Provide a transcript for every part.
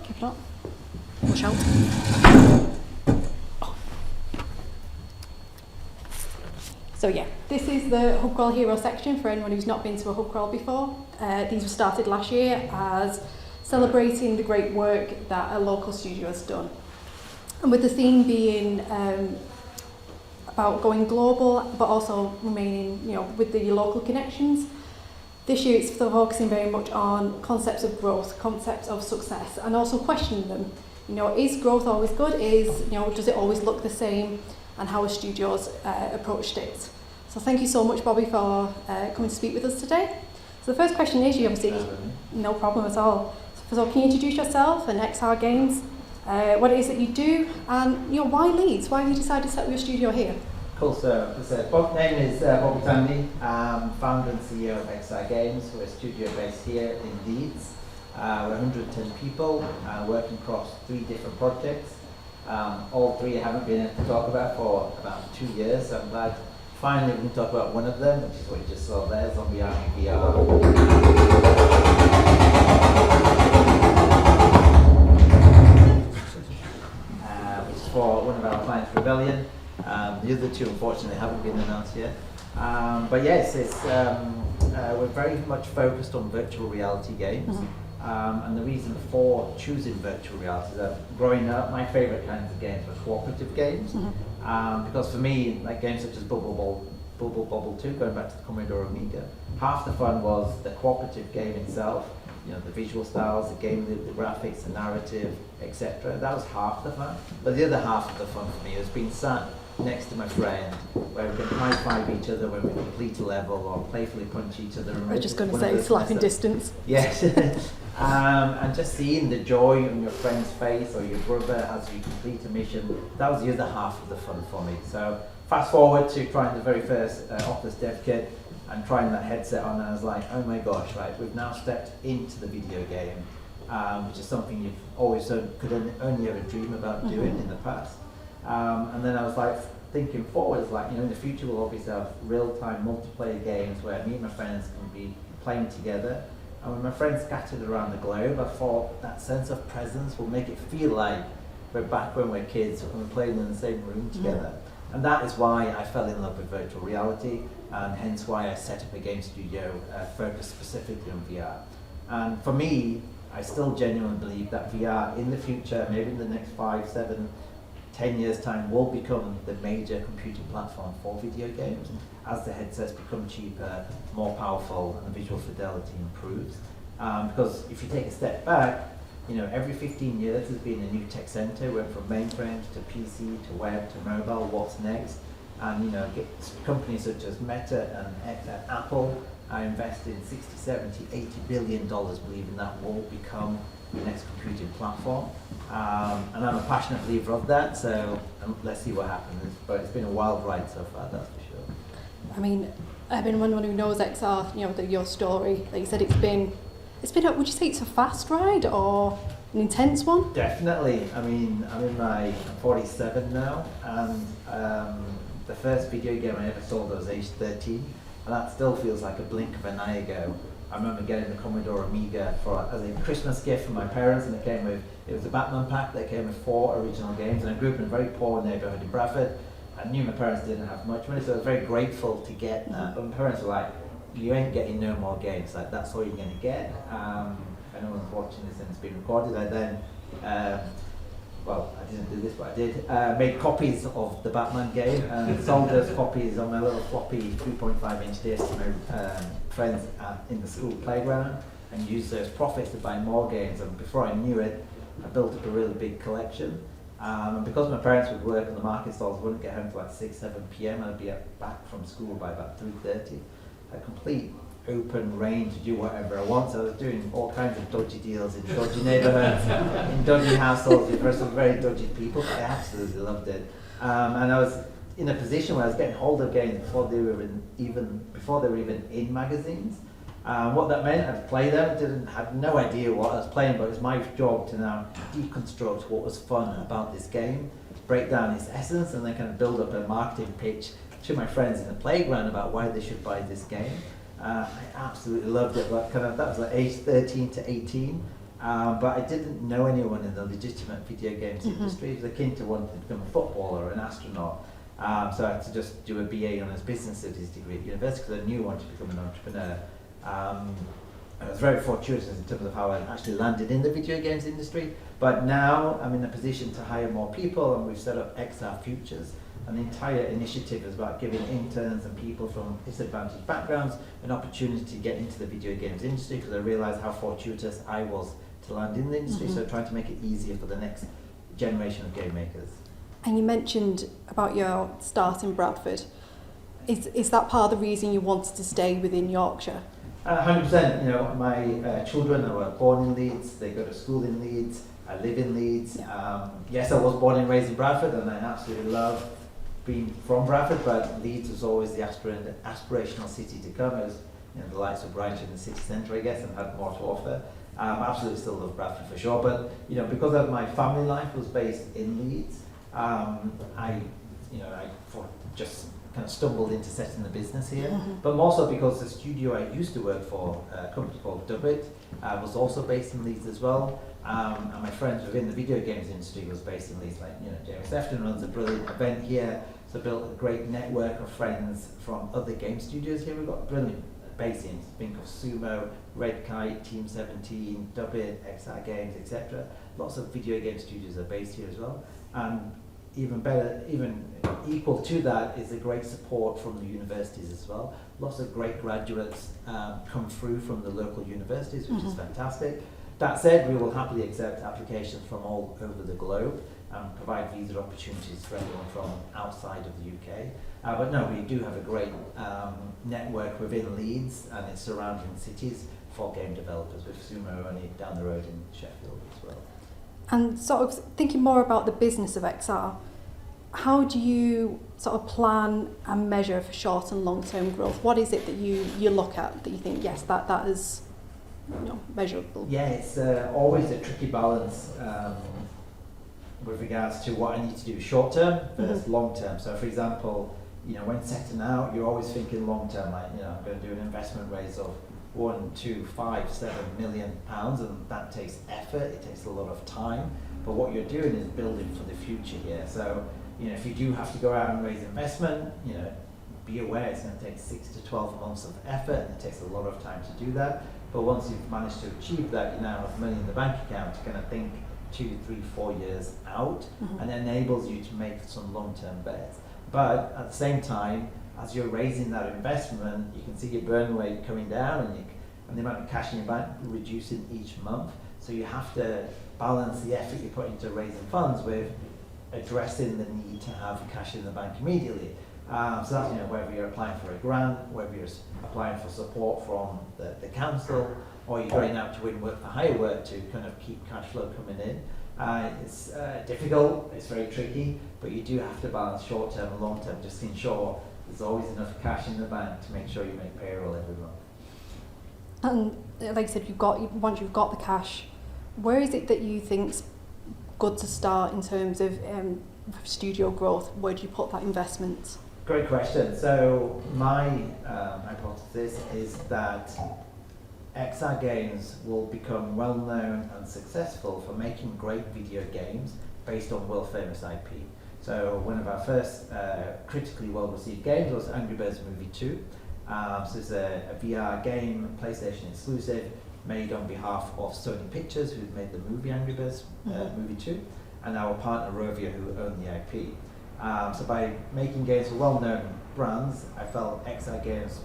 If not, we'll shout. So yeah, this is the Hub Crawl Hero section for anyone who's not been to a Hub Crawl before. These were started last year as celebrating the great work that a local studio has done. And with the theme being about going global, but also remaining, with the local connections. This year it's focusing very much on concepts of growth, concepts of success, and also questioning them. Is growth always good? Does it always look the same? And how a studio's approached it. So thank you so much, Bobby, for coming to speak with us today. So the first question is, you obviously, no problem at all. So can you introduce yourself and XR Games, what it is that you do, and why Leeds? Why have you decided to set up your studio here? Cool, so my name is Bobby Tandy. I'm founder and CEO of XR Games. We're a studio based here in Leeds. We're 110 people working across 3 different projects. All 3 I haven't been able to talk about for about 2 years, so I'm glad finally we can talk about one of them, which is what you just saw there, Zombie Army VR. Which is for one of our clients, Rebellion. The other 2 unfortunately haven't been announced yet. But yes, we're very much focused on virtual reality games. And the reason for choosing virtual reality is that growing up, my favourite kinds of games were cooperative games. Because for me, like games such as Bubble Bobble 2, going back to the Commodore Amiga, half the fun was the cooperative game itself, the visual styles, the game, the graphics, the narrative, etc. That was half the fun. But the other half of the fun for me has been sat next to my friend, where we can high-five each other when we complete a level, or playfully punch each other. I was just going to say, slapping distance. Yes. And just seeing the joy on your friend's face or your brother as you complete a mission, that was the other half of the fun for me. So fast forward to trying the very first Oculus Dev Kit and trying that headset on, and I was like, oh my gosh, right, we've now stepped into the video game, which is something you've always could only ever dream about doing in the past. And then I was like thinking forward, like, in the future we'll obviously have real-time multiplayer games where me and my friends can be playing together. And when my friends scattered around the globe, I thought that sense of presence will make it feel like we're back when we're kids, when we're playing in the same room together. And that is why I fell in love with virtual reality, and hence why I set up a game studio focused specifically on VR. And for me, I still genuinely believe that VR in the future, maybe in the next 5, 7, 10 years time, will become the major computing platform for video games as the headsets become cheaper, more powerful, and the visual fidelity improves. Because if you take a step back, every 15 years there's been a new tech center, went from mainframes to PC to web to mobile, what's next? And companies such as Meta and Apple are investing 60, 70, 80 billion dollars believing that will become the next computing platform. And I'm a passionate believer of that, so let's see what happens. But it's been a wild ride so far, that's for sure. I mean, anyone who knows XR, your story, like you said, it's been would you say it's a fast ride or an intense one? Definitely. I mean, I'm 47 now, and the first video game I ever sold, I was age 13, and that still feels like a blink of an eye ago. I remember getting the Commodore Amiga as a Christmas gift from my parents, and it was a Batman pack that came with 4 original games, and I grew up in a very poor neighbourhood in Bradford. I knew my parents didn't have much money, so I was very grateful to get that. But my parents were like, you ain't getting no more games, like that's all you're going to get. If anyone's watching this and it's been recorded, I then, I didn't do this, but I did, made copies of the Batman game and sold those copies on my little floppy 3.5-inch disc to my friends in the school playground, and used those profits to buy more games. And before I knew it, I built up a really big collection. And because my parents would work on the market stalls, wouldn't get home till like 6, 7 p.m. I'd be back from school by about 3:30. A complete open range to do whatever I want. So I was doing all kinds of dodgy deals in dodgy neighborhoods, in dodgy households with some very dodgy people. But I absolutely loved it. And I was in a position where I was getting hold of games before they were even in magazines. What that meant, I'd play them, had no idea what I was playing, but it was my job to now deconstruct what was fun about this game, break down its essence, and then kind of build up a marketing pitch to my friends in the playground about why they should buy this game. I absolutely loved it. That was like age 13 to 18. But I didn't know anyone in the legitimate video games industry. It was akin to wanting to become a footballer or an astronaut. So I had to just do a BA honours business studies degree at university because I knew I wanted to become an entrepreneur. I was very fortuitous in terms of how I actually landed in the video games industry. But now I'm in a position to hire more people, and we've set up XR Futures. And the entire initiative is about giving interns and people from disadvantaged backgrounds an opportunity to get into the video games industry, because I realised how fortuitous I was to land in the industry. So trying to make it easier for the next generation of game makers. And you mentioned about your start in Bradford. Is that part of the reason you wanted to stay within Yorkshire? 100%. You know, my children were born in Leeds. They go to school in Leeds. I live in Leeds. Yeah. Yes, I was born and raised in Bradford, and I absolutely love being from Bradford. But Leeds was always the aspirational city to come. It was, you know, the lights were brighter in the city centre, I guess, and had more to offer. Absolutely still love Bradford for sure. But you know, because of my family life was based in Leeds, I just kind of stumbled into setting the business here, but more so because the studio I used to work for, a company called Dubbit, was also based in Leeds as well, and my friends within the video games industry was based in Leeds, like, you know, Jamie Sefton runs a brilliant event here, so built a great network of friends from other game studios here. We've got brilliant basins, think of Sumo, Red Kite, Team 17, Dubbit, XR Games, etc. Lots of video game studios are based here as well, and even better, even equal to that is the great support from the universities as well. Lots of great graduates come through from the local universities, which is fantastic. That said, we will happily accept applications from all over the globe and provide visa opportunities for anyone from outside of the UK. But no, we do have a great network within Leeds and its surrounding cities for game developers, with Sumo only down the road in Sheffield as well. And sort of thinking more about the business of XR, how do you sort of plan and measure for short and long-term growth? What is it that you look at that you think, yes, that is, you know, measurable? Yeah, it's always a tricky balance with regards to what I need to do short term versus long term. So for example, you know, when setting out, you're always thinking long term, like, you know, I'm going to do an investment raise of 1, 2, 5, 7 million pounds, and that takes effort, it takes a lot of time, but what you're doing is building for the future here. So, you know, if you do have to go out and raise investment, you know, be aware it's going to take 6 to 12 months of effort, and it takes a lot of time to do that. But once you've managed to achieve that, you now have money in the bank account to kind of think 2, 3, 4 years out, and it enables you to make some long-term bets. But at the same time, as you're raising that investment, you can see your burn rate coming down, and the amount of cash in your bank reducing each month. So you have to balance the effort you put into raising funds with addressing the need to have cash in the bank immediately. So that's, you know, whether you're applying for a grant, whether you're applying for support from the council, or you're going out to win work for hire work to kind of keep cash flow coming in. It's difficult, it's very tricky, but you do have to balance short term and long term just to ensure there's always enough cash in the bank to make sure you make payroll every month. And like I said, once you've got the cash, where is it that you think's good to start in terms of studio growth? Where do you put that investment? Great question. So my hypothesis is that XR Games will become well known and successful for making great video games based on world famous IP. So one of our first critically well received games was Angry Birds Movie 2. So it's a VR game, PlayStation exclusive, made on behalf of Sony Pictures, who made the movie Angry Birds Movie 2, and our partner Rovio, who own the IP. So by making games for well-known brands, I felt XR Games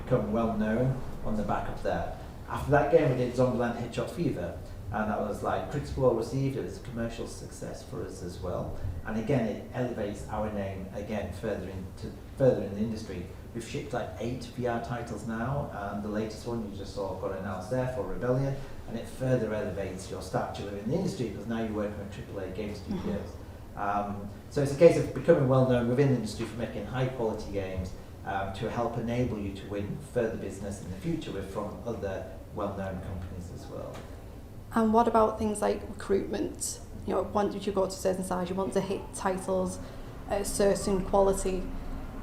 become well-known on the back of that. After that game, we did Zombieland Hedgehog Fever, and that was like critically well received. It was a commercial success for us as well. And again, it elevates our name again further in the industry. We've shipped like 8 VR titles now, and the latest one you just saw got announced there for Rebellion, and it further elevates your stature within the industry because now you're working with AAA game studios. So it's a case of becoming well known within the industry for making high quality games to help enable you to win further business in the future from other well known companies as well. And what about things like recruitment? You know, once you go to a certain size, you want to hit titles at a certain quality.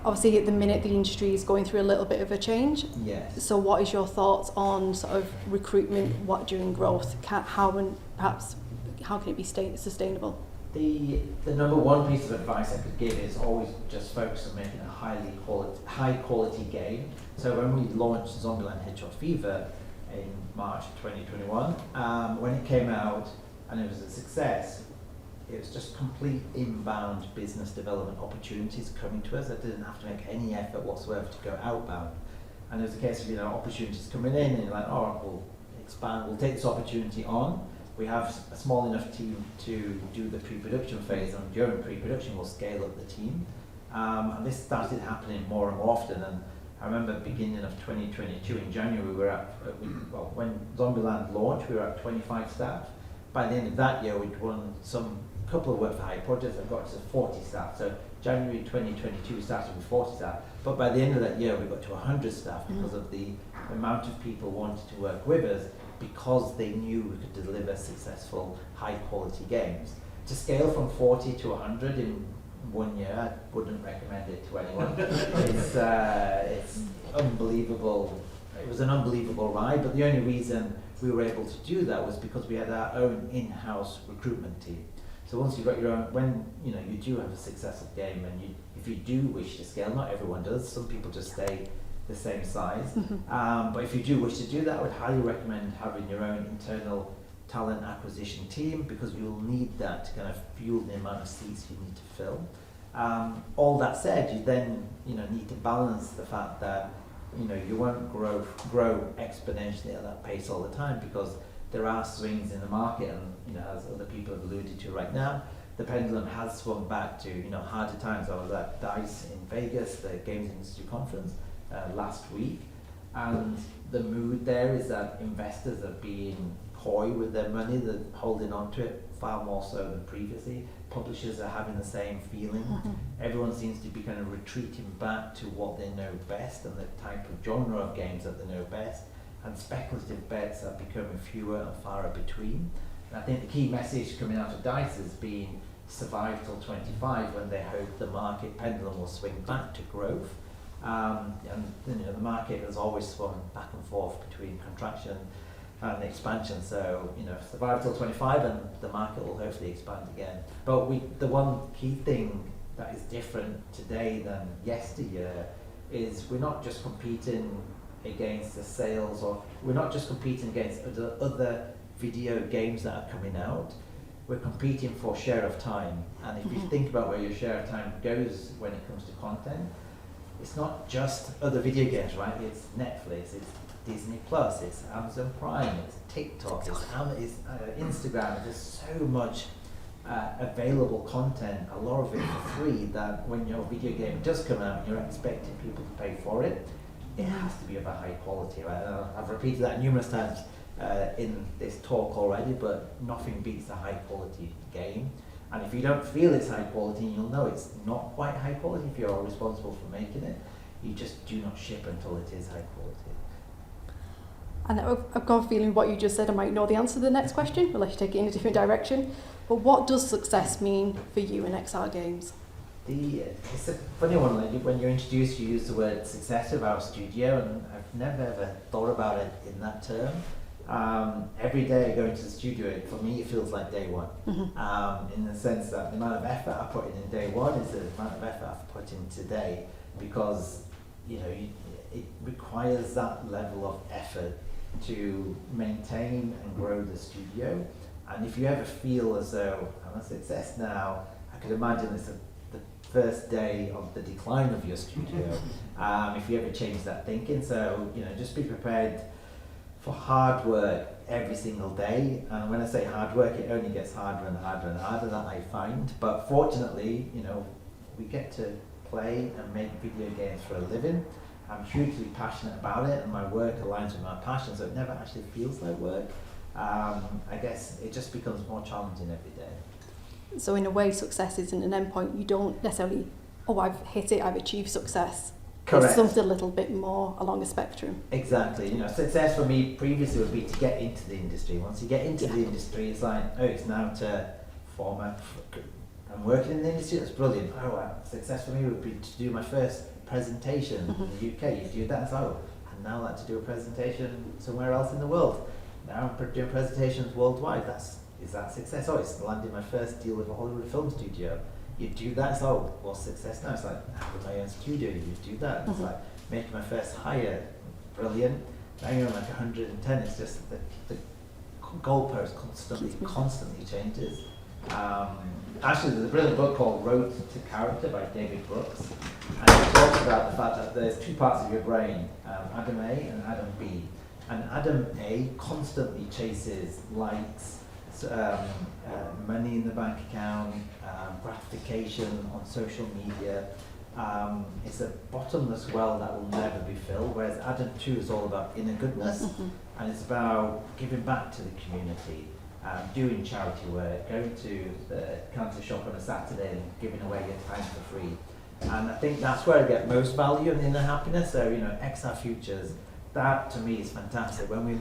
Obviously, at the minute, the industry is going through a little bit of a change. Yes. So what is your thoughts on sort of recruitment, what during growth, how can it be sustainable? The number one piece of advice I could give is always just focus on making a high quality game. So when we launched Zombieland Hedgehog Fever in March 2021, when it came out and it was a success, it was just complete inbound business development opportunities coming to us. I didn't have to make any effort whatsoever to go outbound. And it was a case of, opportunities coming in and you're like, oh, we'll expand, we'll take this opportunity on. We have a small enough team to do the pre-production phase, and during pre-production we'll scale up the team. And this started happening more and more often. And I remember beginning of 2022 in January, we were at, when Zombieland launched, we were at 25 staff. By the end of that year, we'd won couple of work for hire projects and got to 40 staff. So January 2022 we started with 40 staff, but by the end of that year we got to 100 staff because of the amount of people wanted to work with us, because they knew we could deliver successful high quality games. To scale from 40 to 100 in 1 year, I wouldn't recommend it to anyone. It's unbelievable. It was an unbelievable ride, but the only reason we were able to do that was because we had our own in-house recruitment team. So once you've got your own, when you do have a successful game, and if you do wish to scale, not everyone does, some people just stay the same size. But if you do wish to do that, I would highly recommend having your own internal talent acquisition team, because you'll need that to kind of fuel the amount of seats you need to fill. All that said, you then need to balance the fact that you won't grow exponentially at that pace all the time, because there are swings in the market, and as other people have alluded to right now, the pendulum has swung back to harder times. I was at DICE in Vegas, the Games Industry Conference, last week, and the mood there is that investors are being coy with their money, they're holding on to it far more so than previously. Publishers are having the same feeling. Everyone seems to be kind of retreating back to what they know best and the type of genre of games that they know best. And speculative bets are becoming fewer and far between. And I think the key message coming out of DICE has been survive till 25, when they hope the market pendulum will swing back to growth. And the market has always swung back and forth between contraction and expansion. So survive till 25, and the market will hopefully expand again. But the one key thing that is different today than yesteryear is we're not just competing against the sales, or we're not just competing against other video games that are coming out. We're competing for share of time. And if you think about where your share of time goes when it comes to content, it's not just other video games, right? It's Netflix, it's Disney Plus, it's Amazon Prime, it's TikTok, it's Instagram. There's so much available content, a lot of it for free, that when your video game does come out and you're expecting people to pay for it, it has to be of a high quality, right? I've repeated that numerous times in this talk already, but nothing beats a high quality game. And if you don't feel it's high quality, you'll know it's not quite high quality if you're responsible for making it. You just do not ship until it is high quality. And I've got a feeling what you just said, I might know the answer to the next question, unless you take it in a different direction. But what does success mean for you in XR Games? It's a funny one. Like when you're introduced, you use the word success of our studio, and I've never ever thought about it in that term. Every day I go into the studio, for me it feels like day one. In the sense that the amount of effort I put in day one is the amount of effort I've put in today, because it requires that level of effort to maintain and grow the studio. And if you ever feel as though I'm a success now, I could imagine it's the first day of the decline of your studio, if you ever change that thinking. So just be prepared for hard work every single day. And when I say hard work, it only gets harder and harder and harder, that I find. But fortunately, we get to play and make video games for a living. I'm hugely passionate about it, and my work aligns with my passion, so it never actually feels like work. I guess it just becomes more challenging every day. So in a way, success isn't an endpoint. You don't necessarily, I've hit it, I've achieved success. Correct. It's something a little bit more along a spectrum. Exactly. Success for me previously would be to get into the industry. Once you get into the industry, it's like, it's now to format. I'm working in the industry, that's brilliant. Success for me would be to do my first presentation in the UK, you do that, so I'd now like to do a presentation somewhere else in the world. Now I'm doing presentations worldwide. Is that success? Oh, it's landing my first deal with a Hollywood film studio. You do that, so what's success now? It's like having my own studio, you do that. It's like making my first hire, brilliant. Now you're on like 110, it's just the goalpost constantly changes. Actually, there's a brilliant book called Road to Character by David Brooks, and it talks about the fact that there's two parts of your brain, Adam A and Adam B. And Adam A constantly chases likes, money in the bank account, gratification on social media. It's a bottomless well that will never be filled, whereas Adam 2 is all about inner goodness, and it's about giving back to the community, doing charity work, going to the cancer shop on a Saturday and giving away your time for free. And I think that's where I get most value in inner happiness. So, you know, XR Futures, that to me is fantastic. When we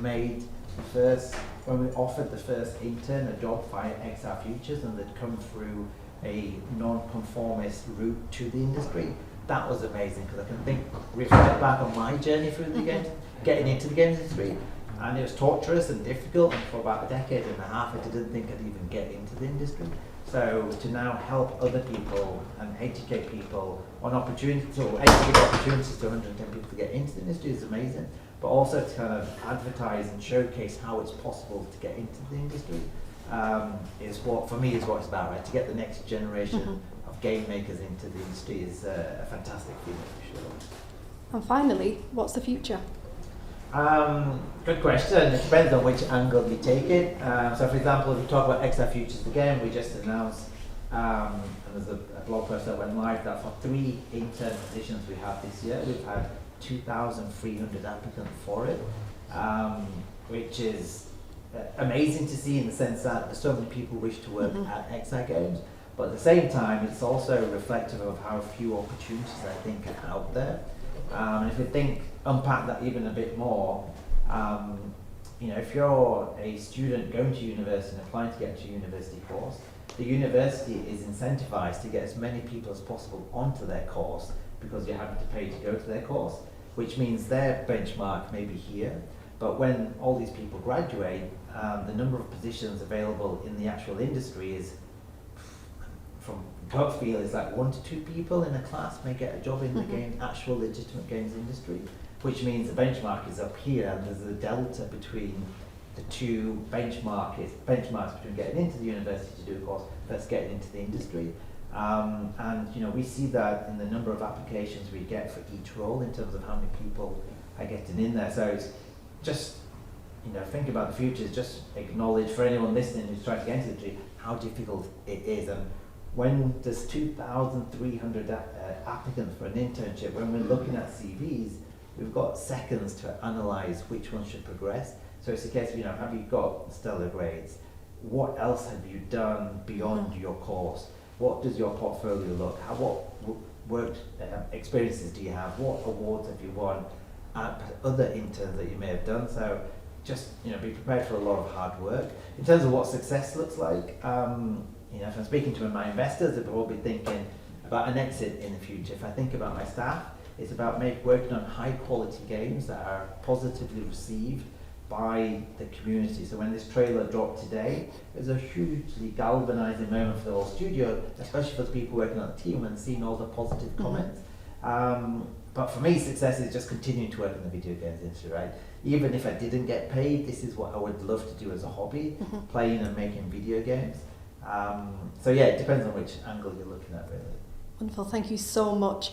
offered the first intern a job via XR Futures and they'd come through a non-conformist route to the industry, that was amazing, because I can reflect back on my journey through the game, getting into the games industry, and it was torturous and difficult, and for about a decade and a half I didn't think I'd even get into the industry. So to now help other people and educate people on opportunities, or educate opportunities to 110 people to get into the industry is amazing, but also to kind of advertise and showcase how it's possible to get into the industry is what, for me, is what it's about, right? To get the next generation of game makers into the industry is a fantastic feeling for sure. And finally, what's the future? Good question. It depends on which angle you take it. So for example, if we talk about XR Futures again, we just announced, and there's a blog post that went live, that for 3 intern positions we have this year, we've had 2,300 applicants for it, which is amazing to see, in the sense that so many people wish to work at XR Games, but at the same time it's also reflective of how few opportunities I think are out there. And if you unpack that even a bit more, you know, if you're a student going to university and applying to get to a university course, the university is incentivized to get as many people as possible onto their course, because you're having to pay to go to their course, which means their benchmark may be here, but when all these people graduate, the number of positions available in the actual industry is, from gut feel, is like 1 to 2 people in a class may get a job in the actual legitimate games industry, which means the benchmark is up here, and there's a delta between the two benchmarks between getting into the university to do a course versus getting into the industry. And you know, we see that in the number of applications we get for each role in terms of how many people are getting in there. So it's just, you know, think about the future, just acknowledge, for anyone listening who's trying to get into the industry, how difficult it is. And when there's 2,300 applicants for an internship, when we're looking at CVs, we've got seconds to analyse which one should progress. So it's a case of, you know, have you got stellar grades? What else have you done beyond your course? What does your portfolio look? What work experiences do you have? What awards have you won at other interns that you may have done? So just, you know, be prepared for a lot of hard work. In terms of what success looks like, you know, if I'm speaking to my investors, they're probably thinking about an exit in the future. If I think about my staff, it's about working on high quality games that are positively received by the community. So when this trailer dropped today, it was a hugely galvanizing moment for the whole studio, especially for the people working on the team and seeing all the positive comments. But for me, success is just continuing to work in the video games industry, right? Even if I didn't get paid, this is what I would love to do as a hobby, playing and making video games. So yeah, it depends on which angle you're looking at, really. Wonderful, thank you so much.